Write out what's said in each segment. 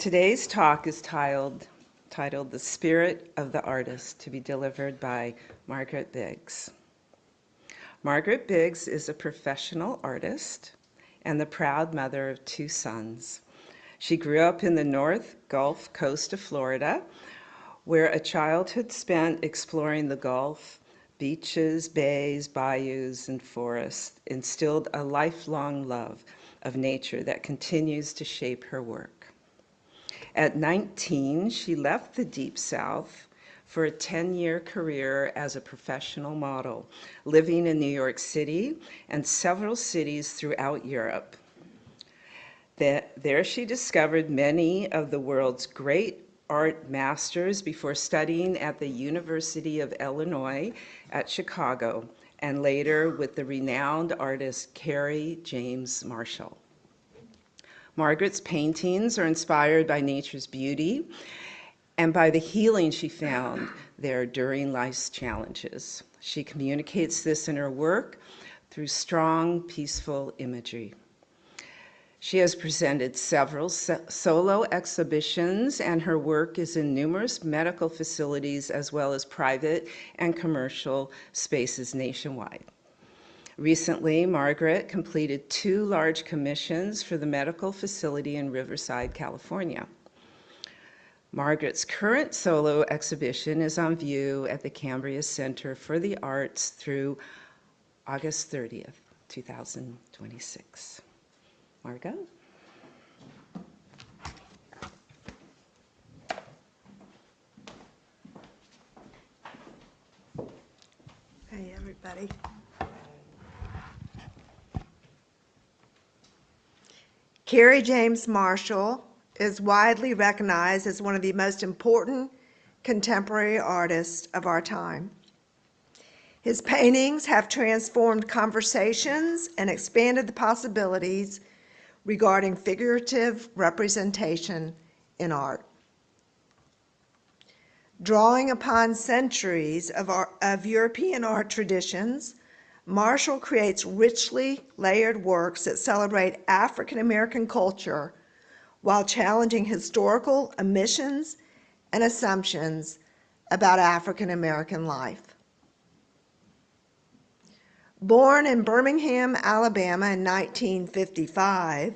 Today's talk is titled The Spirit of the Artist, to be delivered by Margaret Biggs. Margaret Biggs is a professional artist and the proud mother of two sons. She grew up in the North Gulf Coast of Florida, where a childhood spent exploring the Gulf, beaches, bays, bayous, and forests instilled a lifelong love of nature that continues to shape her work. At 19, she left the Deep South for a 10-year career as a professional model, living in New York City and several cities throughout Europe. There she discovered many of the world's great art masters before studying at the University of Illinois at Chicago, and later with the renowned artist Kerry James Marshall. Margaret's paintings are inspired by nature's beauty and by the healing she found there during life's challenges. She communicates this in her work through strong, peaceful imagery. She has presented several solo exhibitions, and her work is in numerous medical facilities as well as private and commercial spaces nationwide. Recently, Margaret completed 2 large commissions for the medical facility in Riverside, California. Margaret's current solo exhibition is on view at the Cambria Center for the Arts through August 30th, 2026. Margot? Hey, everybody. Kerry James Marshall is widely recognized as one of the most important contemporary artists of our time. His paintings have transformed conversations and expanded the possibilities regarding figurative representation in art. Drawing upon centuries of European art traditions, Marshall creates richly layered works that celebrate African American culture while challenging historical omissions and assumptions about African American life. Born in Birmingham, Alabama in 1955,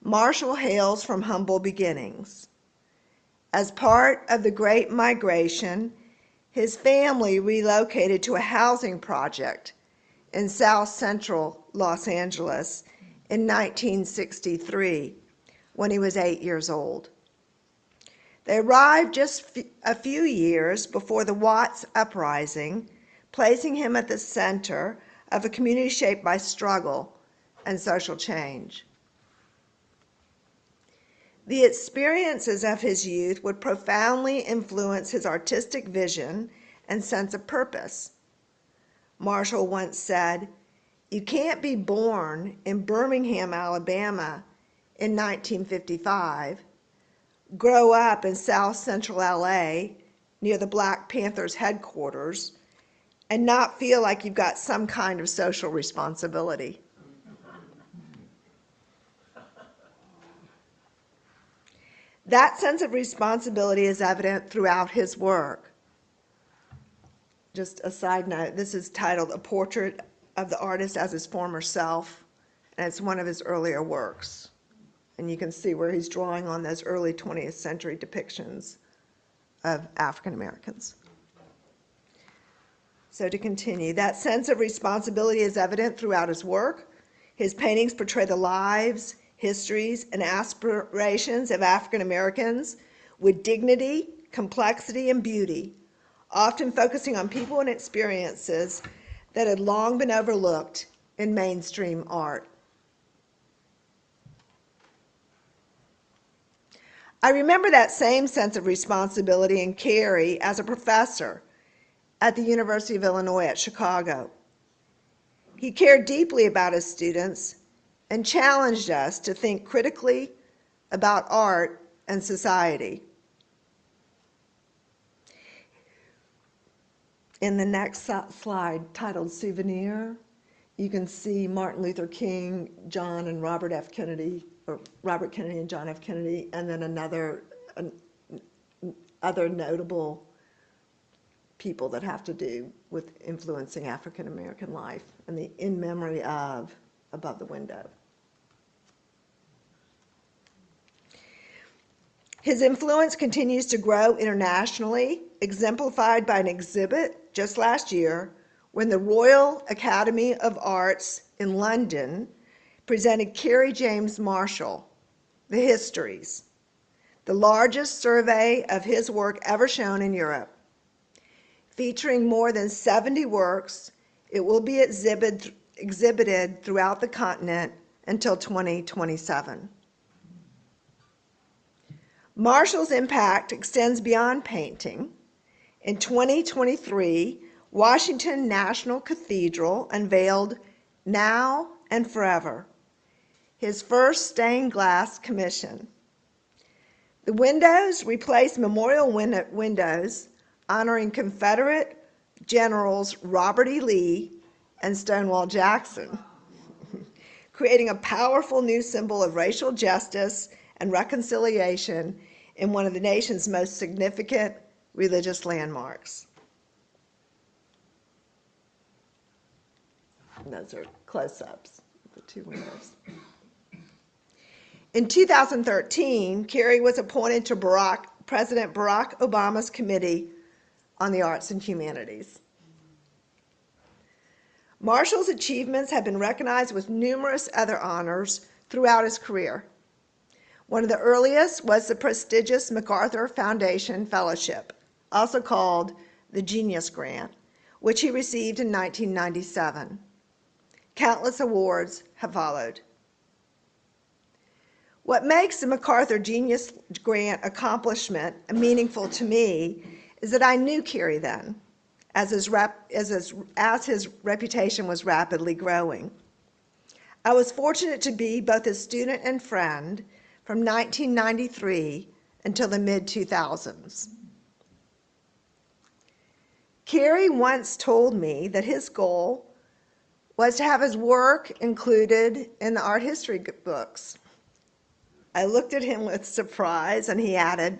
Marshall hails from humble beginnings. As part of the Great Migration, his family relocated to a housing project in South Central Los Angeles in 1963 when he was 8 years old. They arrived just a few years before the Watts Uprising, placing him at the center of a community shaped by struggle and social change. The experiences of his youth would profoundly influence his artistic vision and sense of purpose. Marshall once said, "You can't be born in Birmingham, Alabama in 1955, grow up in South Central LA near the Black Panthers headquarters, and not feel like you've got some kind of social responsibility." That sense of responsibility is evident throughout his work. Just a side note, this is titled A Portrait of the Artist as His Former Self, and it's one of his earlier works. And you can see where he's drawing on those early 20th century depictions of African Americans. So to continue, that sense of responsibility is evident throughout his work. His paintings portray the lives, histories, and aspirations of African Americans with dignity, complexity, and beauty, often focusing on people and experiences that had long been overlooked in mainstream art. I remember that same sense of responsibility in Kerry as a professor at the University of Illinois at Chicago. He cared deeply about his students and challenged us to think critically about art and society. In the next slide, titled Souvenir, you can see Martin Luther King, John and Robert F. Kennedy Robert Kennedy and John F. Kennedy, and then other notable people that have to do with influencing African American life, and the In Memory of above the window. His influence continues to grow internationally, exemplified by an exhibit just last year when the Royal Academy of Arts in London presented Kerry James Marshall, The Histories, the largest survey of his work ever shown in Europe. Featuring more than 70 works, it will be exhibited throughout the continent until 2027. Marshall's impact extends beyond painting. In 2023, Washington National Cathedral unveiled Now and Forever, his first stained glass commission. The windows replace memorial windows honoring Confederate Generals Robert E. Lee and Stonewall Jackson, creating a powerful new symbol of racial justice and reconciliation in one of the nation's most significant religious landmarks. And those are close-ups of the two windows. In 2013, Kerry was appointed to President Barack Obama's Committee on the Arts and Humanities. Marshall's achievements have been recognized with numerous other honors throughout his career. One of the earliest was the prestigious MacArthur Foundation Fellowship, also called the Genius Grant, which he received in 1997. Countless awards have followed. What makes the MacArthur Genius Grant accomplishment meaningful to me is that I knew Kerry then, as his reputation was rapidly growing. I was fortunate to be both his student and friend from 1993 until the mid-2000s. Kerry once told me that his goal was to have his work included in the art history books. I looked at him with surprise, and he added,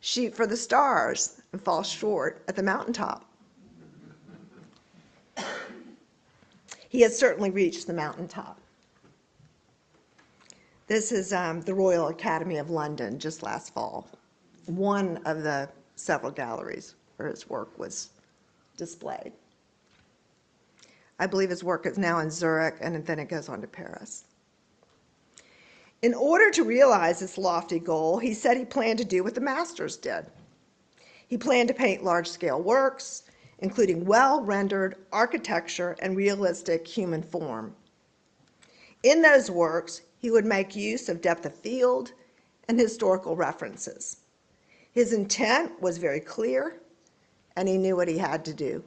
"Shoot for the stars and fall short at the mountaintop." He has certainly reached the mountaintop. This is the Royal Academy of London just last fall, one of the several galleries where his work was displayed. I believe his work is now in Zurich, and then it goes on to Paris. In order to realize this lofty goal, he said he planned to do what the masters did. He planned to paint large-scale works, including well-rendered architecture and realistic human form. In those works, he would make use of depth of field and historical references. His intent was very clear, and he knew what he had to do.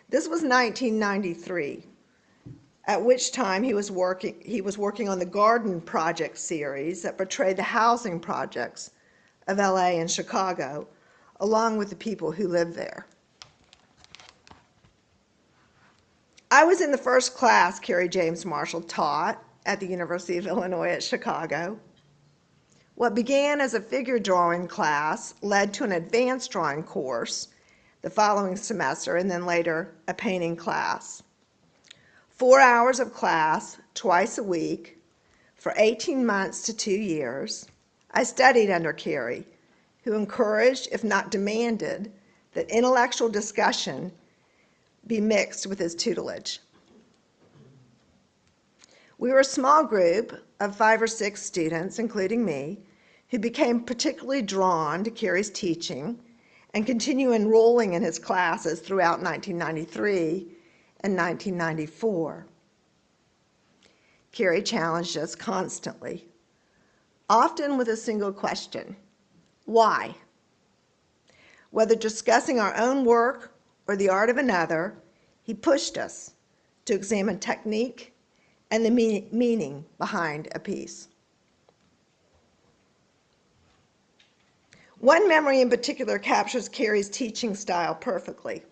This was 1993. At which time he was working on the Garden Project series that portrayed the housing projects of LA and Chicago, along with the people who lived there. I was in the first class Kerry James Marshall taught at the University of Illinois at Chicago. What began as a figure drawing class led to an advanced drawing course the following semester, and then later a painting class. 4 hours of class twice a week for 18 months to 2 years. I studied under Kerry, who encouraged, if not demanded, that intellectual discussion be mixed with his tutelage. We were a small group of 5 or 6 students, including me, who became particularly drawn to Kerry's teaching and continue enrolling in his classes throughout 1993 and 1994. Kerry challenged us constantly, often with a single question: why? Whether discussing our own work or the art of another, he pushed us to examine technique and the meaning behind a piece. One memory in particular captures Kerry's teaching style perfectly.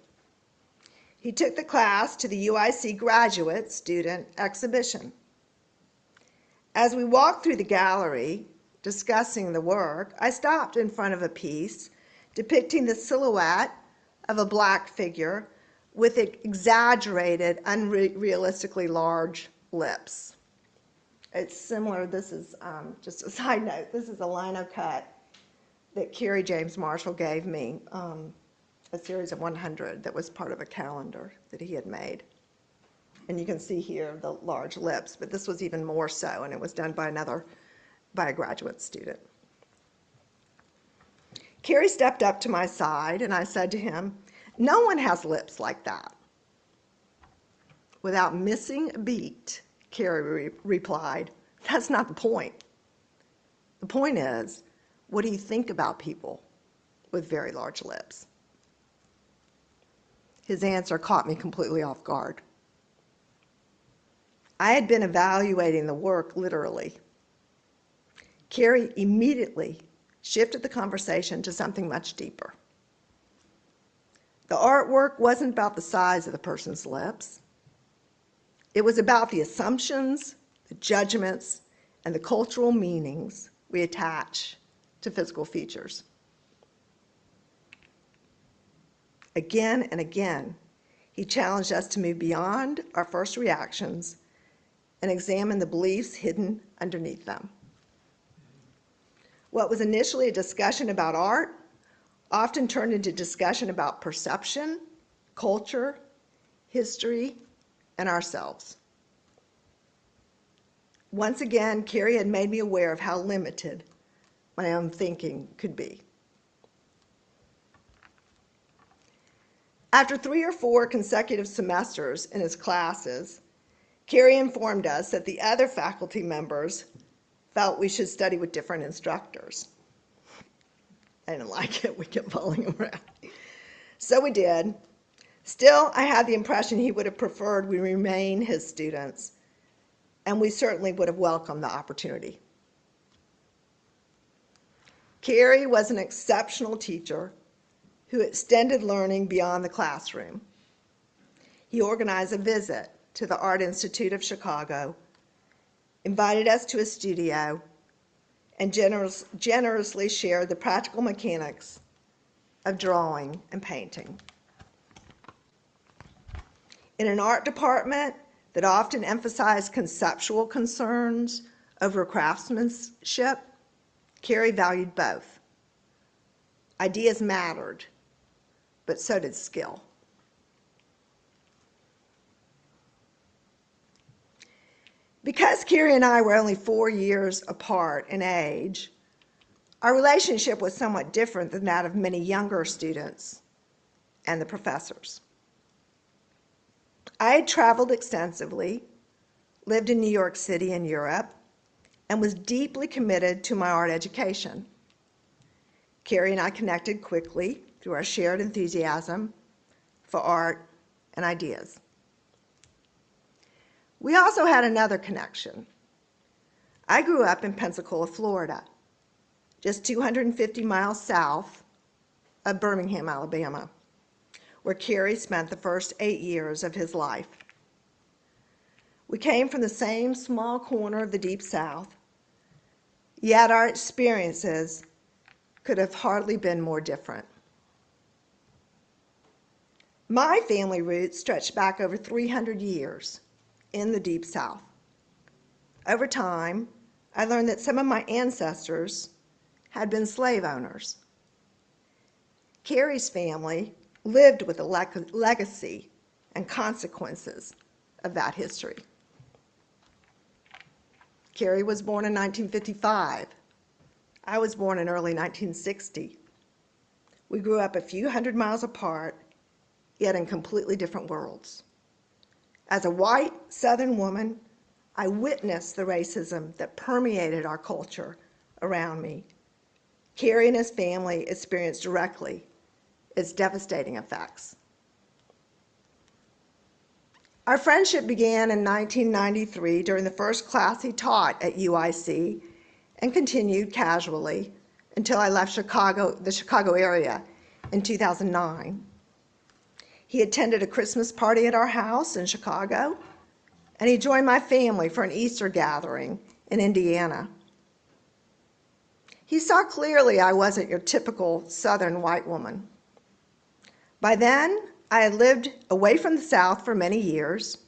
He took the class to the UIC graduate student exhibition. As we walked through the gallery discussing the work, I stopped in front of a piece depicting the silhouette of a black figure with exaggerated, unrealistically large lips. It's similar, this is just a side note, this is a lino cut that Kerry James Marshall gave me, a series of 100 that was part of a calendar that he had made. And you can see here the large lips, but this was even more so, and it was done by a graduate student. Kerry stepped up to my side, and I said to him, "No one has lips like that." Without missing a beat, Kerry replied, "That's not the point. The point is, what do you think about people with very large lips?" His answer caught me completely off guard. I had been evaluating the work literally. Kerry immediately shifted the conversation to something much deeper. The artwork wasn't about the size of the person's lips. It was about the assumptions, the judgments, and the cultural meanings we attach to physical features. Again and again, he challenged us to move beyond our first reactions and examine the beliefs hidden underneath them. What was initially a discussion about art often turned into discussion about perception, culture, history, and ourselves. Once again, Kerry had made me aware of how limited my own thinking could be. After 3 or 4 consecutive semesters in his classes, Kerry informed us that the other faculty members felt we should study with different instructors. I didn't like it. We kept following him around. So we did. Still, I had the impression he would have preferred we remain his students, and we certainly would have welcomed the opportunity. Kerry was an exceptional teacher who extended learning beyond the classroom. He organized a visit to the Art Institute of Chicago, invited us to his studio, and generously shared the practical mechanics of drawing and painting. In an art department that often emphasized conceptual concerns over craftsmanship, Kerry valued both. Ideas mattered, but so did skill. Because Kerry and I were only 4 years apart in age, our relationship was somewhat different than that of many younger students and the professors. I had traveled extensively, lived in New York City and Europe, and was deeply committed to my art education. Kerry and I connected quickly through our shared enthusiasm for art and ideas. We also had another connection. I grew up in Pensacola, Florida, just 250 miles south of Birmingham, Alabama, where Kerry spent the first 8 years of his life. We came from the same small corner of the Deep South, yet our experiences could have hardly been more different. My family roots stretch back over 300 years in the Deep South. Over time, I learned that some of my ancestors had been slave owners. Kerry's family lived with the legacy and consequences of that history. Kerry was born in 1955. I was born in early 1960. We grew up a few hundred miles apart, yet in completely different worlds. As a white Southern woman, I witnessed the racism that permeated our culture around me. Kerry and his family experienced directly its devastating effects. Our friendship began in 1993 during the first class he taught at UIC and continued casually until I left the Chicago area in 2009. He attended a Christmas party at our house in Chicago, and he joined my family for an Easter gathering in Indiana. He saw clearly I wasn't your typical Southern white woman. By then, I had lived away from the South for many years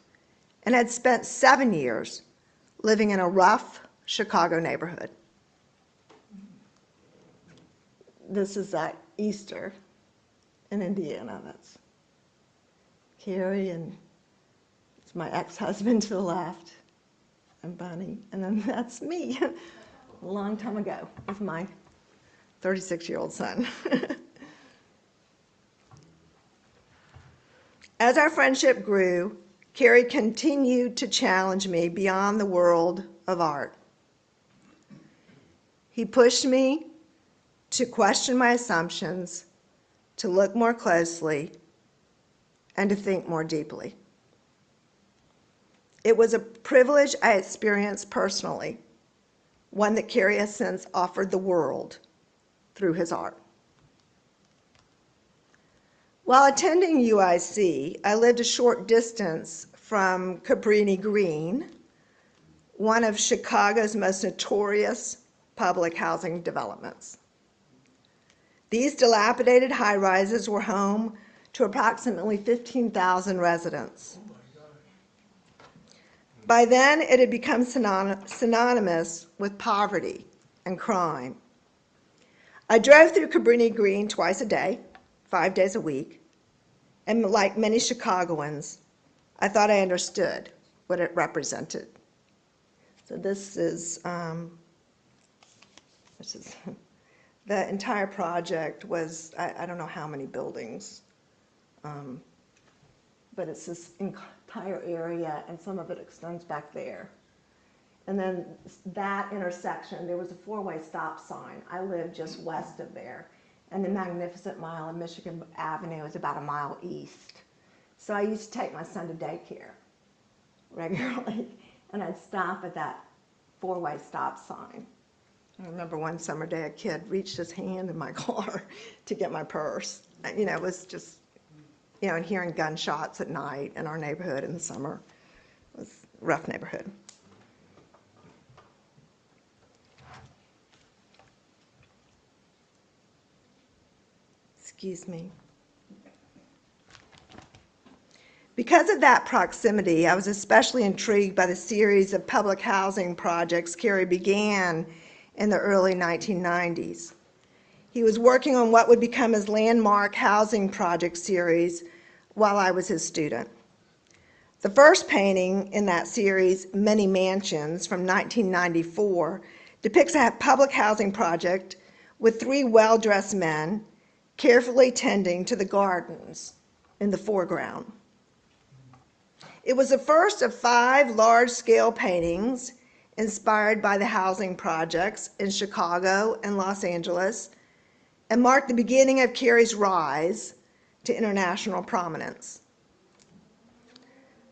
and had spent 7 years living in a rough Chicago neighborhood. This is at Easter in Indiana. That's Kerry, and it's my ex-husband to the left, and Bunny, and then that's me a long time ago with my 36-year-old son. As our friendship grew, Kerry continued to challenge me beyond the world of art. He pushed me to question my assumptions, to look more closely, and to think more deeply. It was a privilege I experienced personally, one that Kerry has since offered the world through his art. While attending UIC, I lived a short distance from Cabrini Green, one of Chicago's most notorious public housing developments. These dilapidated high-rises were home to approximately 15,000 residents. By then, it had become synonymous with poverty and crime. I drove through Cabrini Green twice a day, 5 days a week, and like many Chicagoans, I thought I understood what it represented. So this is the entire project was, I don't know how many buildings, but it's this entire area, and some of it extends back there. And then that intersection, there was a four-way stop sign. I lived just west of there. And the Magnificent Mile of Michigan Avenue is about a mile east. So I used to take my son to daycare regularly, and I'd stop at that four-way stop sign. I remember one summer day a kid reached his hand in my car to get my purse. You know, it was just, you know, and hearing gunshots at night in our neighborhood in the summer. It was a rough neighborhood. Excuse me. Because of that proximity, I was especially intrigued by the series of public housing projects Kerry began in the early 1990s. He was working on what would become his landmark housing project series while I was his student. The first painting in that series, Many Mansions, from 1994, depicts a public housing project with 3 well-dressed men carefully tending to the gardens in the foreground. It was the first of 5 large-scale paintings inspired by the housing projects in Chicago and Los Angeles, and marked the beginning of Kerry's rise to international prominence.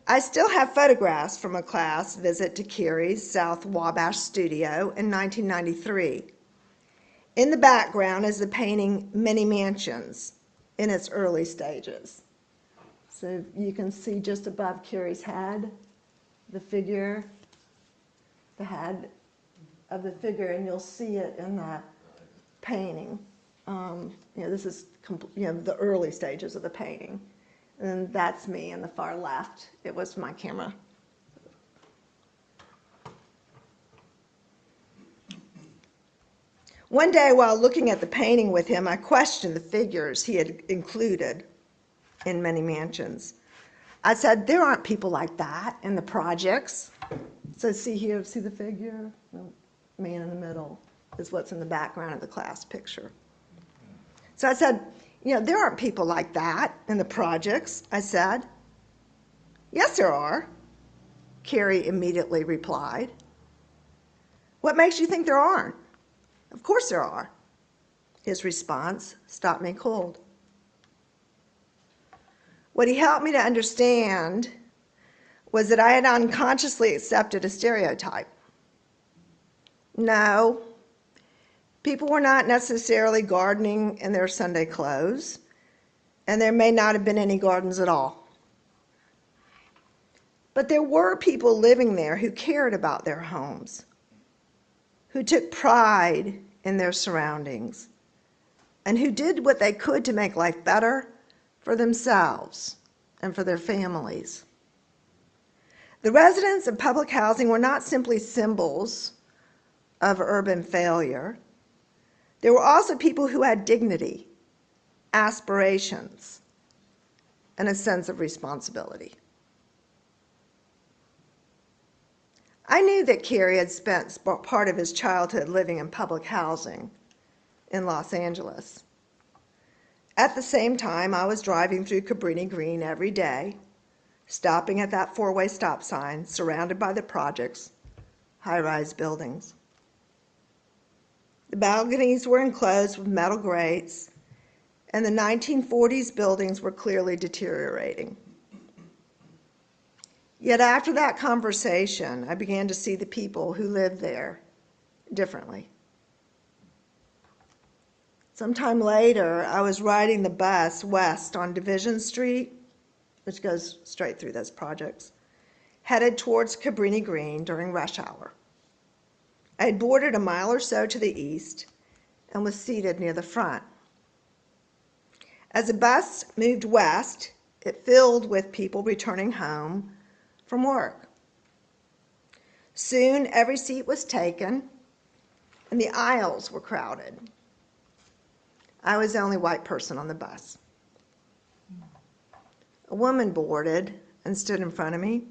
I still have photographs from a class visit to Kerry's South Wabash studio in 1993. In the background is the painting Many Mansions in its early stages. So you can see just above Kerry's head, the figure, the head of the figure, and you'll see it in the painting. You know, this is the early stages of the painting. And that's me in the far left. It was my camera. One day while looking at the painting with him, I questioned the figures he had included in Many Mansions. I said, there aren't people like that in the projects. So see here, see the figure? The man in the middle is what's in the background of the class picture. So I said, you know, there aren't people like that in the projects, I said. Yes, there are, Kerry immediately replied. What makes you think there aren't? Of course there are. His response stopped me cold. What he helped me to understand was that I had unconsciously accepted a stereotype. No, people were not necessarily gardening in their Sunday clothes, and there may not have been any gardens at all. But there were people living there who cared about their homes, who took pride in their surroundings, and who did what they could to make life better for themselves and for their families. The residents of public housing were not simply symbols of urban failure. There were also people who had dignity, aspirations, and a sense of responsibility. I knew that Kerry had spent part of his childhood living in public housing in Los Angeles. At the same time, I was driving through Cabrini Green every day, stopping at that four-way stop sign surrounded by the project's high-rise buildings. The balconies were enclosed with metal grates, and the 1940s buildings were clearly deteriorating. Yet after that conversation, I began to see the people who lived there differently. Sometime later, I was riding the bus west on Division Street, which goes straight through those projects, headed towards Cabrini Green during rush hour. I had boarded a mile or so to the east and was seated near the front. As the bus moved west, it filled with people returning home from work. Soon, every seat was taken, and the aisles were crowded. I was the only white person on the bus. A woman boarded and stood in front of me.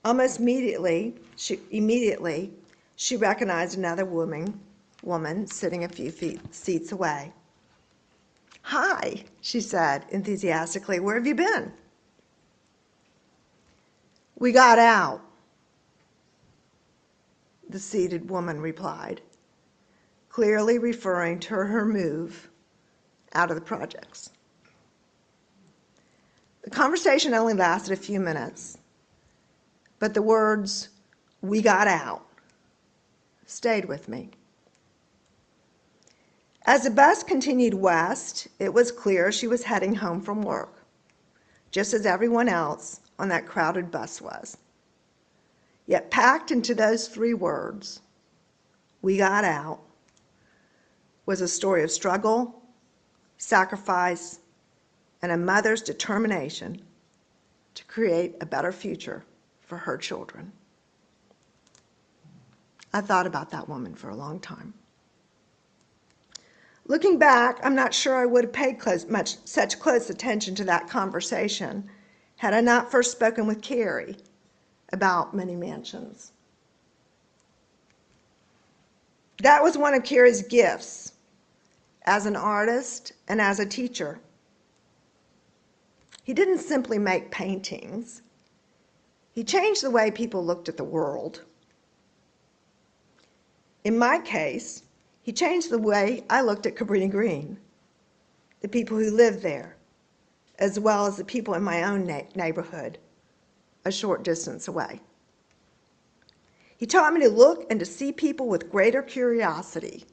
Almost immediately, she recognized another woman sitting a few seats away. "Hi," she said enthusiastically. "Where have you been?" "We got out," the seated woman replied, clearly referring to her move out of the projects. The conversation only lasted a few minutes, but the words, "we got out," stayed with me. As the bus continued west, it was clear she was heading home from work, just as everyone else on that crowded bus was. Yet packed into those three words, "we got out," was a story of struggle, sacrifice, and a mother's determination to create a better future for her children. I thought about that woman for a long time. Looking back, I'm not sure I would have paid such close attention to that conversation had I not first spoken with Kerry about many mansions. That was one of Kerry's gifts as an artist and as a teacher. He didn't simply make paintings. He changed the way people looked at the world. In my case, he changed the way I looked at Cabrini Green, the people who lived there, as well as the people in my own neighborhood, a short distance away. He taught me to look and to see people with greater curiosity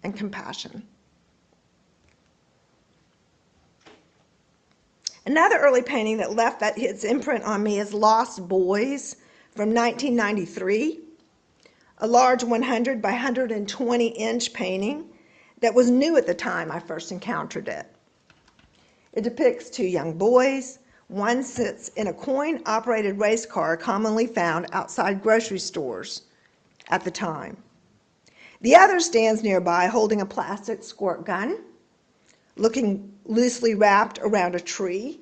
and compassion. Another early painting that left its imprint on me is Lost Boys from 1993, a large 100 by 120-inch painting that was new at the time I first encountered it. It depicts two young boys. One sits in a coin-operated race car commonly found outside grocery stores at the time. The other stands nearby holding a plastic squirt gun. Looking loosely wrapped around a tree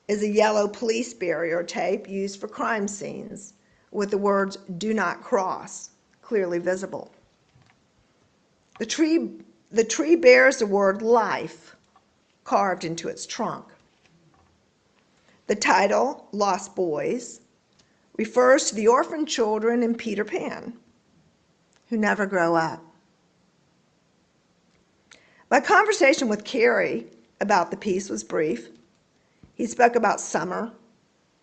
is a yellow police barrier tape used for crime scenes with the words "Do not cross" clearly visible. The tree bears the word "life" carved into its trunk. The title, Lost Boys, refers to the orphan children in Peter Pan who never grow up. My conversation with Kerry about the piece was brief. He spoke about summer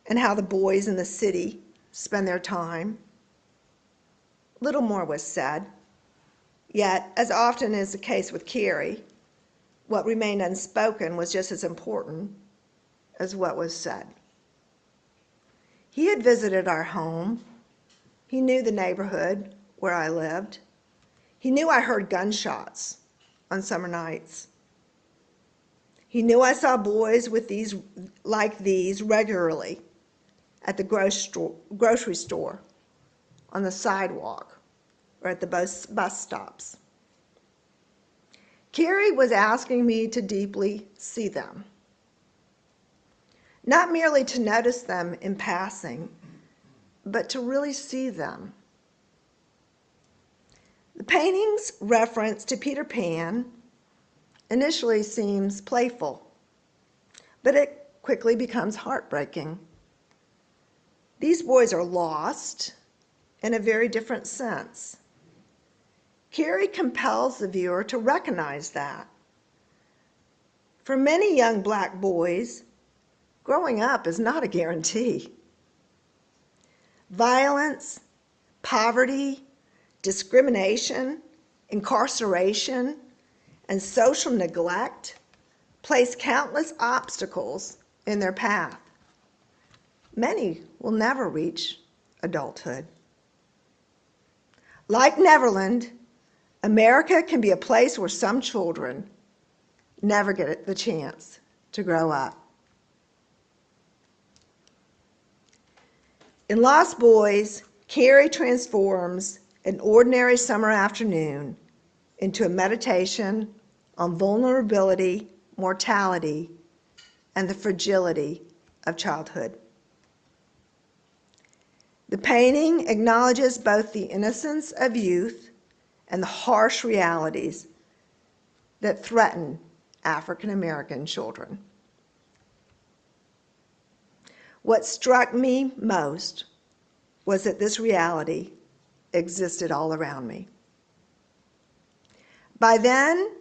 and how the boys in the city spend their time. Little more was said, yet, as often is the case with Kerry, what remained unspoken was just as important as what was said. He had visited our home. He knew the neighborhood where I lived. He knew I heard gunshots on summer nights. He knew I saw boys with these regularly at the grocery store, on the sidewalk, or at the bus stops. Kerry was asking me to deeply see them, not merely to notice them in passing, but to really see them. The painting's reference to Peter Pan initially seems playful, but it quickly becomes heartbreaking. These boys are lost in a very different sense. Kerry compels the viewer to recognize that. For many young black boys, growing up is not a guarantee. Violence, poverty, discrimination, incarceration, and social neglect place countless obstacles in their path. Many will never reach adulthood. Like Neverland, America can be a place where some children never get the chance to grow up. In Lost Boys, Kerry transforms an ordinary summer afternoon into a meditation on vulnerability, mortality, and the fragility of childhood. The painting acknowledges both the innocence of youth and the harsh realities that threaten African American children. What struck me most was that this reality existed all around me. By then,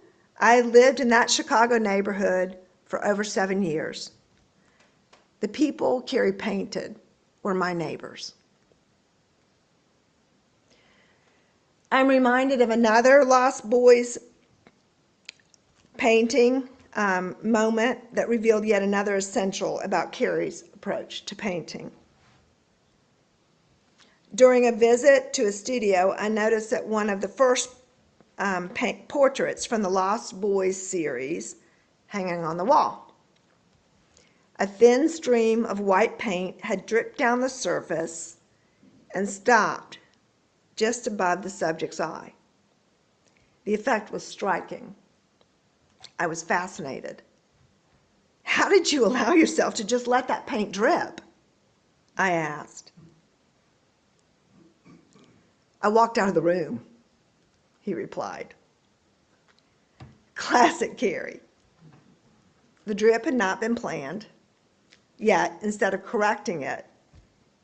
I had lived in that Chicago neighborhood for over 7 years. The people Kerry painted were my neighbors. I'm reminded of another Lost Boys painting moment that revealed yet another essential about Kerry's approach to painting. During a visit to a studio, I noticed that one of the first portraits from the Lost Boys series hanging on the wall. A thin stream of white paint had dripped down the surface and stopped just above the subject's eye. The effect was striking. I was fascinated. "How did you allow yourself to just let that paint drip?" I asked. "I walked out of the room," he replied. Classic Kerry. The drip had not been planned, yet instead of correcting it,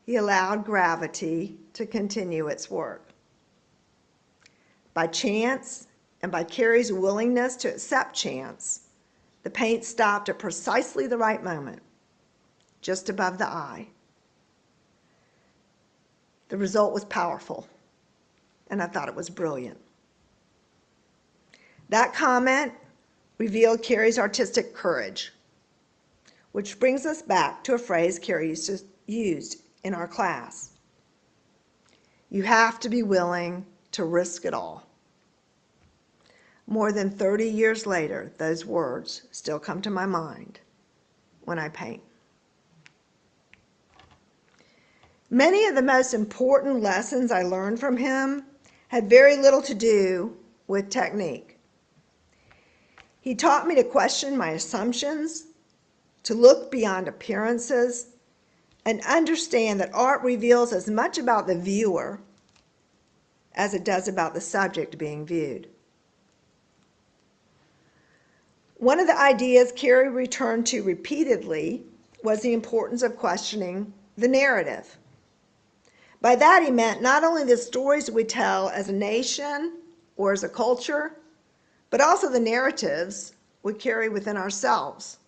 he allowed gravity to continue its work. By chance, and by Kerry's willingness to accept chance, the paint stopped at precisely the right moment, just above the eye. The result was powerful, and I thought it was brilliant. That comment revealed Kerry's artistic courage, which brings us back to a phrase Kerry used in our class. You have to be willing to risk it all. More than 30 years later, those words still come to my mind when I paint. Many of the most important lessons I learned from him had very little to do with technique. He taught me to question my assumptions, to look beyond appearances, and understand that art reveals as much about the viewer as it does about the subject being viewed. One of the ideas Kerry returned to repeatedly was the importance of questioning the narrative. By that he meant not only the stories we tell as a nation or as a culture, but also the narratives we carry within ourselves,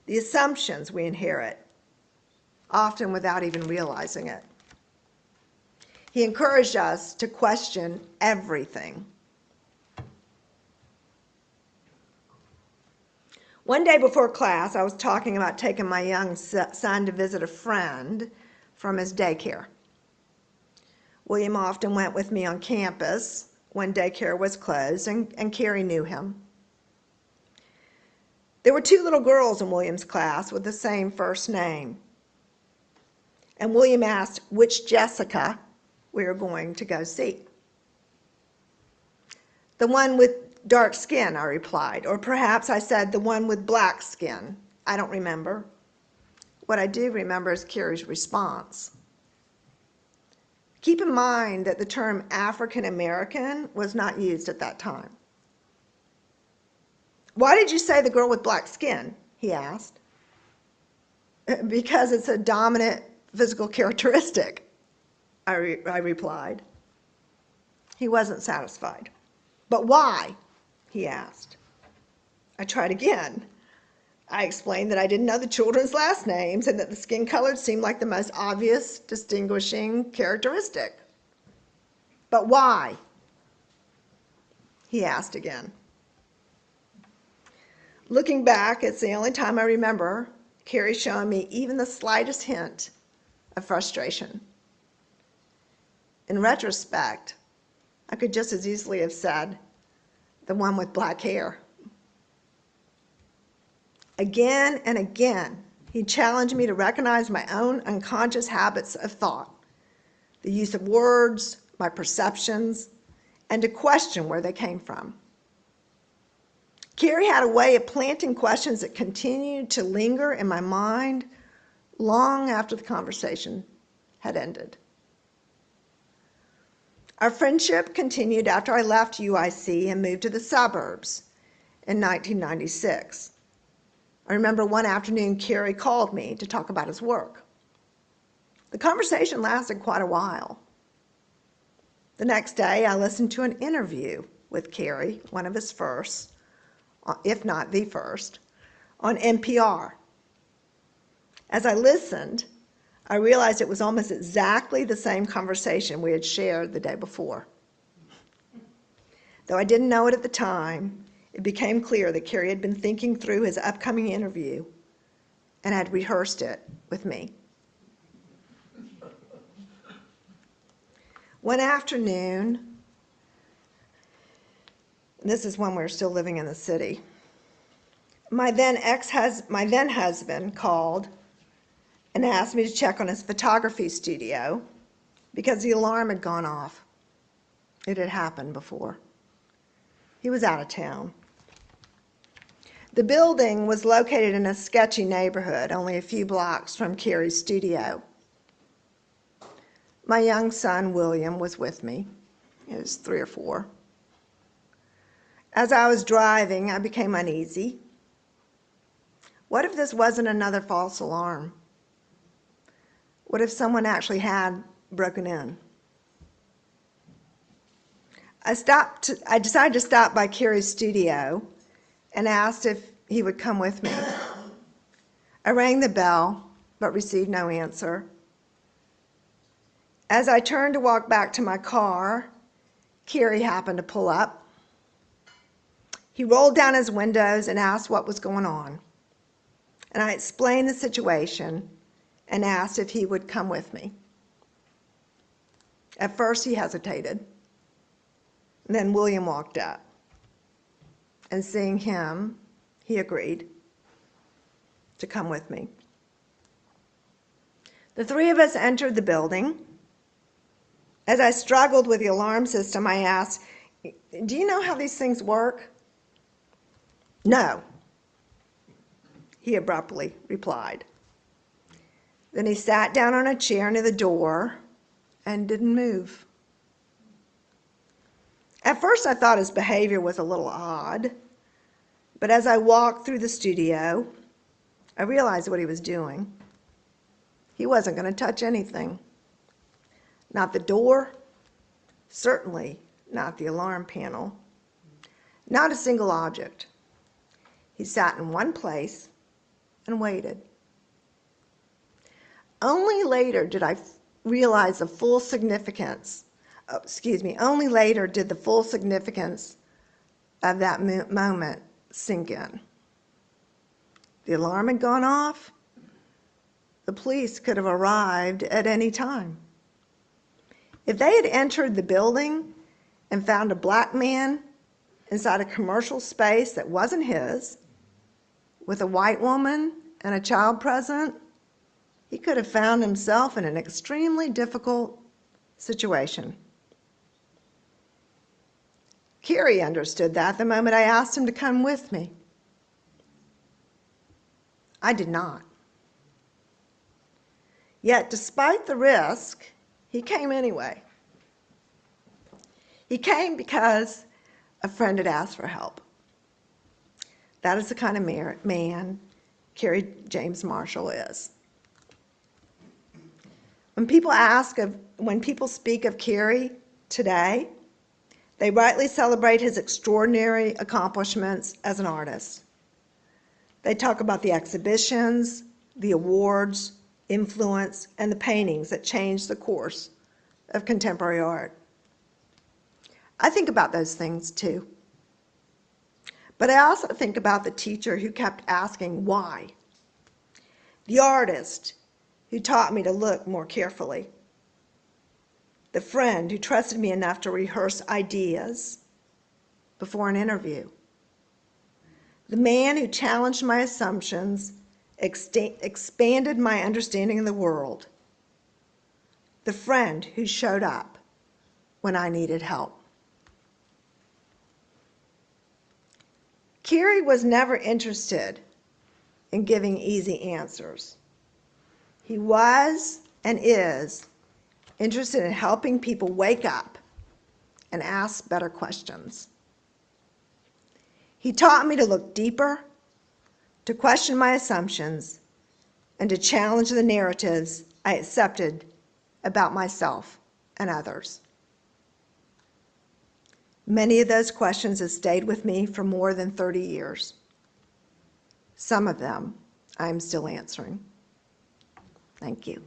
the assumptions we inherit, often without even realizing it. He encouraged us to question everything. One day before class, I was talking about taking my young son to visit a friend from his daycare. William often went with me on campus when daycare was closed, and Kerry knew him. There were two little girls in William's class with the same first name. And William asked which Jessica we were going to go see. The one with dark skin, I replied. Or perhaps I said the one with black skin. I don't remember. What I do remember is Kerry's response. Keep in mind that the term African American was not used at that time. Why did you say the girl with black skin? He asked. Because it's a dominant physical characteristic, I replied. He wasn't satisfied. But why? He asked. I tried again. I explained that I didn't know the children's last names and that the skin color seemed like the most obvious distinguishing characteristic. But why? He asked again. Looking back, it's the only time I remember Kerry showing me even the slightest hint of frustration. In retrospect, I could just as easily have said, the one with black hair. Again and again, he challenged me to recognize my own unconscious habits of thought, the use of words, my perceptions, and to question where they came from. Kerry had a way of planting questions that continued to linger in my mind long after the conversation had ended. Our friendship continued after I left UIC and moved to the suburbs in 1996. I remember one afternoon Kerry called me to talk about his work. The conversation lasted quite a while. The next day, I listened to an interview with Kerry, one of his first, if not the first, on NPR. As I listened, I realized it was almost exactly the same conversation we had shared the day before. Though I didn't know it at the time, it became clear that Kerry had been thinking through his upcoming interview and had rehearsed it with me. One afternoon, this is when we were still living in the city, my then husband called and asked me to check on his photography studio because the alarm had gone off. It had happened before. He was out of town. The building was located in a sketchy neighborhood, only a few blocks from Kerry's studio. My young son, William, was with me. He was 3 or 4. As I was driving, I became uneasy. What if this wasn't another false alarm? What if someone actually had broken in? I decided to stop by Kerry's studio and asked if he would come with me. I rang the bell, but received no answer. As I turned to walk back to my car, Kerry happened to pull up. He rolled down his windows and asked what was going on. And I explained the situation and asked if he would come with me. At first he hesitated. And then William walked up. And seeing him, he agreed to come with me. The 3 of us entered the building. As I struggled with the alarm system, I asked, "Do you know how these things work?" "No," he abruptly replied. Then he sat down on a chair near the door and didn't move. At first I thought his behavior was a little odd, but as I walked through the studio, I realized what he was doing. He wasn't going to touch anything. Not the door, certainly not the alarm panel, not a single object. He sat in one place and waited. Only later did I realize the full significance, only later did the full significance of that moment sink in. The alarm had gone off. The police could have arrived at any time. If they had entered the building and found a black man inside a commercial space that wasn't his, with a white woman and a child present, he could have found himself in an extremely difficult situation. Kerry understood that the moment I asked him to come with me. I did not. Yet, despite the risk, he came anyway. He came because a friend had asked for help. That is the kind of man Kerry James Marshall is. When people speak of Kerry today, they rightly celebrate his extraordinary accomplishments as an artist. They talk about the exhibitions, the awards, influence, and the paintings that changed the course of contemporary art. I think about those things too. But I also think about the teacher who kept asking why, the artist who taught me to look more carefully, the friend who trusted me enough to rehearse ideas before an interview, the man who challenged my assumptions, expanded my understanding of the world, the friend who showed up when I needed help. Kerry was never interested in giving easy answers. He was and is interested in helping people wake up and ask better questions. He taught me to look deeper, to question my assumptions, and to challenge the narratives I accepted about myself and others. Many of those questions have stayed with me for more than 30 years. Some of them I'm still answering. Thank you.